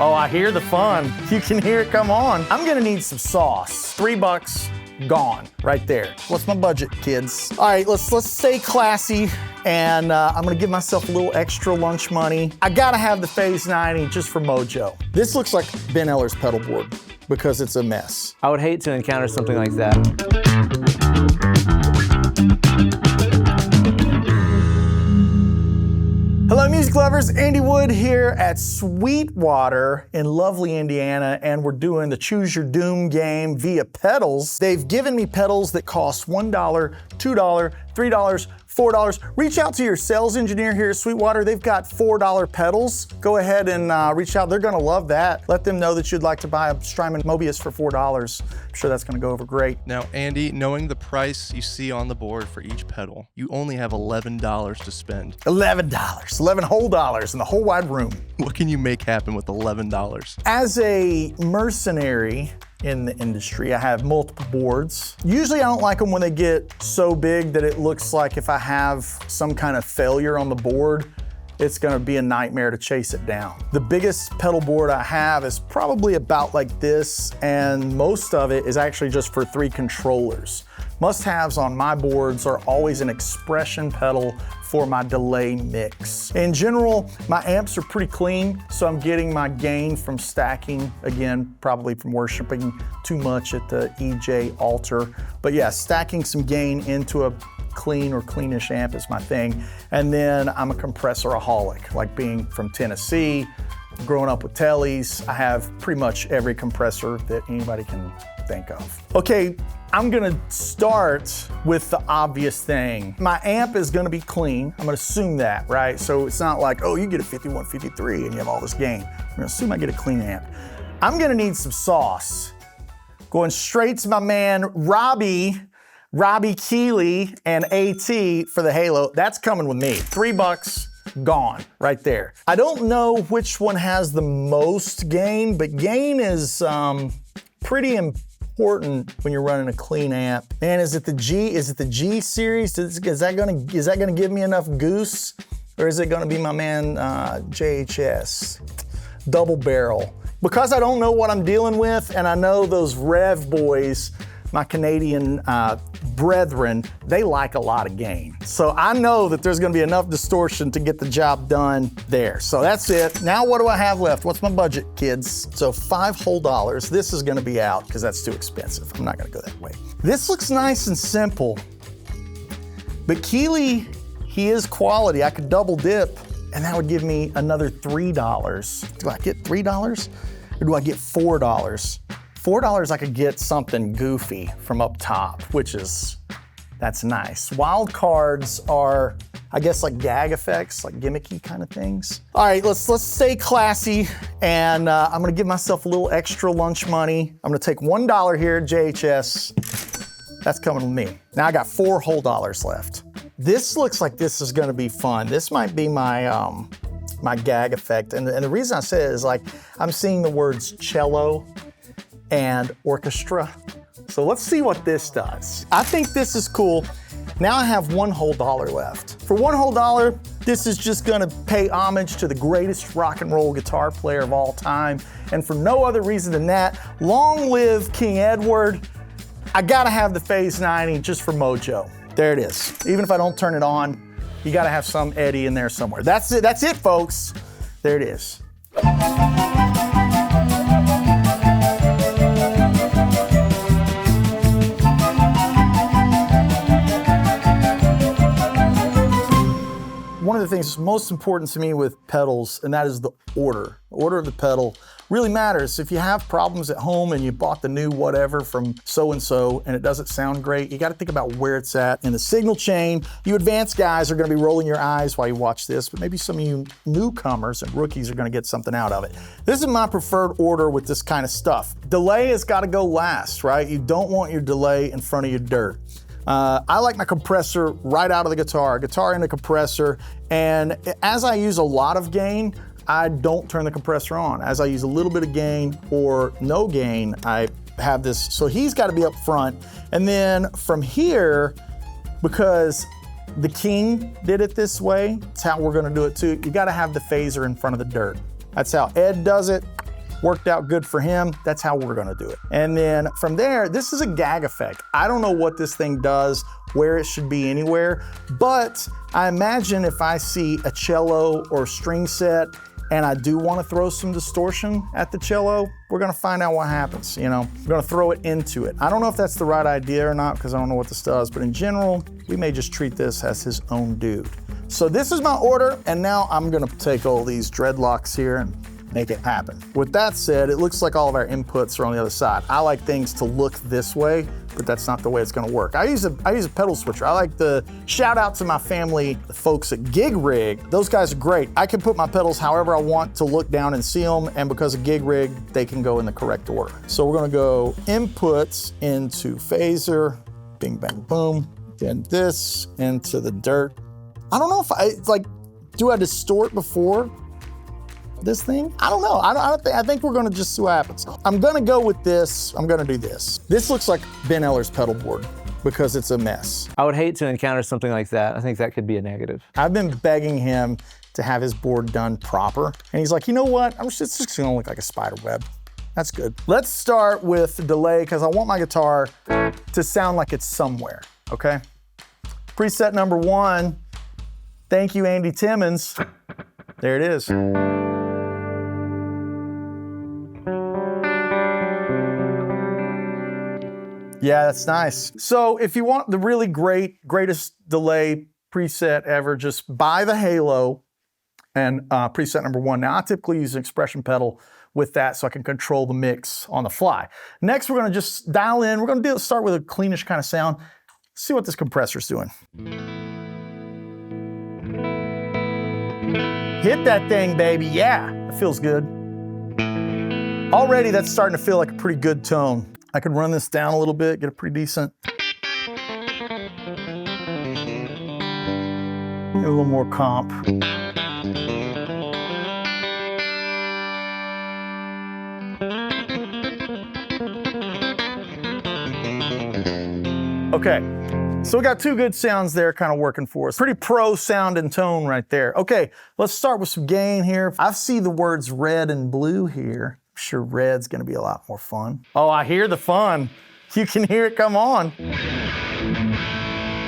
Oh, I hear the fun. You can hear it come on. I'm gonna need some sauce. $3 gone right there. What's my budget, kids? All right, let's stay classy, and I'm gonna give myself a little extra lunch money. I gotta have the Phase 90 just for mojo. This looks like Ben Eller's pedal board because it's a mess. I would hate to encounter something like that. Hello music lovers, Andy Wood here at Sweetwater in lovely Indiana, and we're doing the Choose Your Doom game via pedals. They've given me pedals that cost $1, $2, $3, $4. Reach out to your sales engineer here at Sweetwater. They've got $4 pedals. Go ahead and reach out. They're gonna love that. Let them know that you'd like to buy a Strymon Mobius for $4. I'm sure that's gonna go over great. Now, Andy, knowing the price you see on the board for each pedal, you only have $11 to spend. $11, 11 whole dollars in the whole wide room. What can you make happen with $11? As a mercenary in the industry, I have multiple boards. Usually I don't like them when they get so big that it looks like if I have some kind of failure on the board, it's gonna be a nightmare to chase it down. The biggest pedal board I have is probably about like this, and most of it is actually just for 3 controllers. Must-haves on my boards are always an expression pedal for my delay mix. In general, my amps are pretty clean, so I'm getting my gain from stacking, again, probably from worshiping too much at the EJ altar. But yeah, stacking some gain into a clean or cleanish amp is my thing. And then I'm a compressor-aholic, like being from Tennessee, growing up with tellies, I have pretty much every compressor that anybody can think of. Okay, I'm gonna start with the obvious thing. My amp is gonna be clean. I'm gonna assume that, right? So it's not like, oh, you get a 5153 and you have all this gain. I'm gonna assume I get a clean amp. I'm gonna need some sauce. Going straight to my man, Robbie Keeley and AT for the Halo. That's coming with me. $3 gone right there. I don't know which one has the most gain, but gain is pretty important when you're running a clean amp. Man, is it the G series? Is that gonna give me enough goose? Or is it gonna be my man JHS? Double barrel. Because I don't know what I'm dealing with, and I know those Revv boys, my Canadian brethren, they like a lot of gain. So I know that there's gonna be enough distortion to get the job done there. So that's it. Now what do I have left? What's my budget, kids? So $5 whole dollars. This is gonna be out because that's too expensive. I'm not gonna go that way. This looks nice and simple, but Keeley, he is quality. I could double dip and that would give me another $3. Do I get $3 or do I get $4? $4 I could get something goofy from up top, that's nice. Wild cards are, I guess, like gag effects, like gimmicky kind of things. All right, let's stay classy, and I'm gonna give myself a little extra lunch money. I'm gonna take $1 here at JHS. That's coming with me. Now I got $4 whole dollars left. This looks like this is gonna be fun. This might be my my gag effect, and the reason I say it is like I'm seeing the words cello and orchestra. So let's see what this does. I think this is cool. Now I have $1 whole dollar left. For $1 whole dollar, this is just gonna pay homage to the greatest rock and roll guitar player of all time. And for no other reason than that, long live King Edward. I gotta have the Phase 90 just for mojo. There it is. Even if I don't turn it on, you gotta have some Eddie in there somewhere. That's it, folks. There it is. One of the things that's most important to me with pedals, and that is the order. The order of the pedal really matters. If you have problems at home and you bought the new whatever from so-and-so and it doesn't sound great, you gotta think about where it's at in the signal chain. You advanced guys are gonna be rolling your eyes while you watch this, but maybe some of you newcomers and rookies are gonna get something out of it. This is my preferred order with this kind of stuff. Delay has gotta go last, right? You don't want your delay in front of your dirt. I like my compressor right out of the guitar in the compressor, and as I use a lot of gain, I don't turn the compressor on. As I use a little bit of gain or no gain, I have this, so he's gotta be up front. And then from here, because The King did it this way. It's how we're gonna do it too. You gotta have the phaser in front of the dirt. That's how Ed does it. Worked out good for him. That's how we're gonna do it. And then from there, this is a gag effect. I don't know what this thing does, where it should be anywhere, but I imagine if I see a cello or string set and I do want to throw some distortion at the cello, we're gonna find out what happens, you know? We're gonna throw it into it. I don't know if that's the right idea or not, because I don't know what this does, but in general, we may just treat this as his own dude. So this is my order, and now I'm gonna take all these dreadlocks here and make it happen. With that said, it looks like all of our inputs are on the other side. I like things to look this way, but that's not the way it's gonna work. I use a pedal switcher. I like to shout out to my family, the folks at Gig Rig. Those guys are great. I can put my pedals however I want to look down and see them, and because of Gig Rig, they can go in the correct order. So we're gonna go inputs into phaser, bing, bang, boom, then this into the dirt. I don't know if it's like, do I distort before this thing? I don't know. I think we're gonna just see what happens. I'm gonna go with this. I'm gonna do this. This looks like Ben Eller's pedal board because it's a mess. I would hate to encounter something like that. I think that could be a negative. I've been begging him to have his board done proper, and he's like, you know what? It's just gonna look like a spider web. That's good. Let's start with delay because I want my guitar to sound like it's somewhere, okay? Preset number 1. Thank you, Andy Timmons. There it is. Yeah, that's nice. So if you want the really greatest delay preset ever, just buy the Halo and preset number 1. Now I typically use an expression pedal with that so I can control the mix on the fly. Next, we're gonna just dial in. We're gonna start with a cleanish kind of sound. See what this compressor's doing. Hit that thing, baby, yeah, it feels good. Already that's starting to feel like a pretty good tone. I could run this down a little bit, get a pretty decent. Get a little more comp. Okay, so we got 2 good sounds there kind of working for us. Pretty pro sound and tone right there. Okay, let's start with some gain here. I see the words red and blue here. I'm sure red's gonna be a lot more fun. Oh, I hear the fun. You can hear it come on.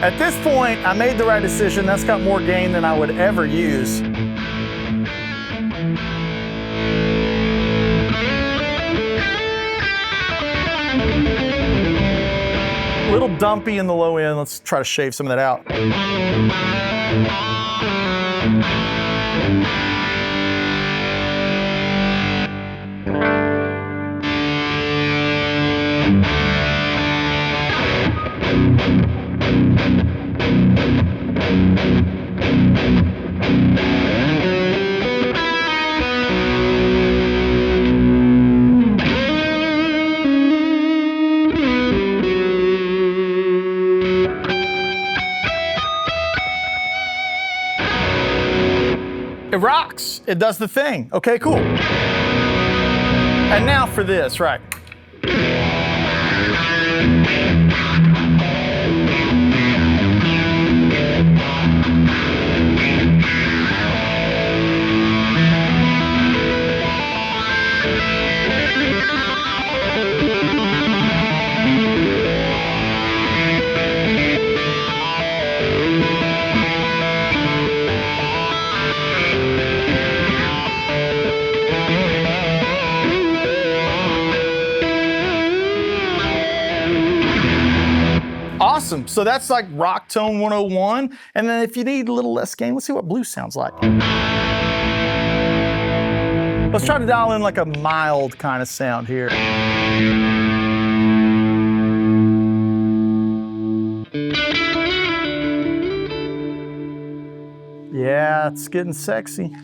At this point, I made the right decision. That's got more gain than I would ever use. A little dumpy in the low end. Let's try to shave some of that out. It rocks. It does the thing. Okay, cool. And now for this, right. Awesome, so that's like rock tone 101. And then if you need a little less gain, let's see what blue sounds like. Let's try to dial in like a mild kind of sound here. Yeah, it's getting sexy.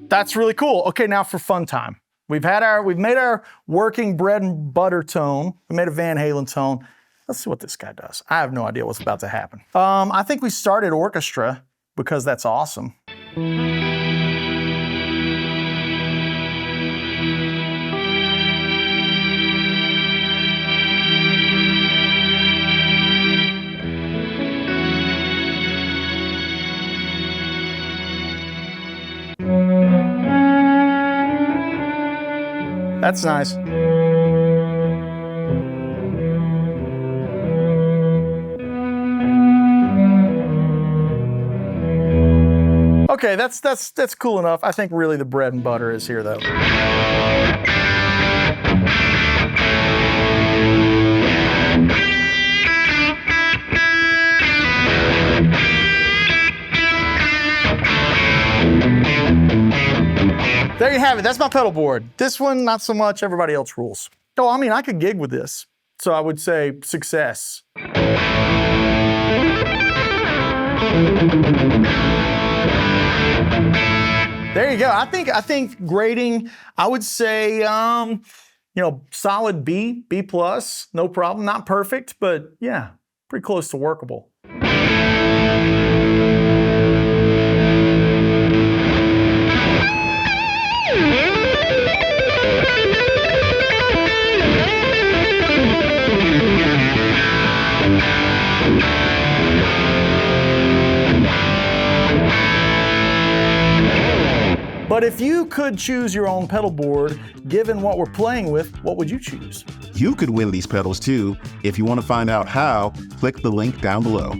That's really cool. Okay, now for fun time. We've made our working bread and butter tone. We made a Van Halen tone. Let's see what this guy does. I have no idea what's about to happen. I think we started orchestra because that's awesome. That's nice. Okay, that's cool enough. I think really the bread and butter is here though. There you have it, that's my pedal board. This one, not so much, everybody else rules. Oh, I mean, I could gig with this. So I would say success. There you go. I think grading, I would say, you know, solid B, B+, no problem. Not perfect, but yeah, pretty close to workable. But if you could choose your own pedal board, given what we're playing with, what would you choose? You could win these pedals too. If you want to find out how, click the link down below.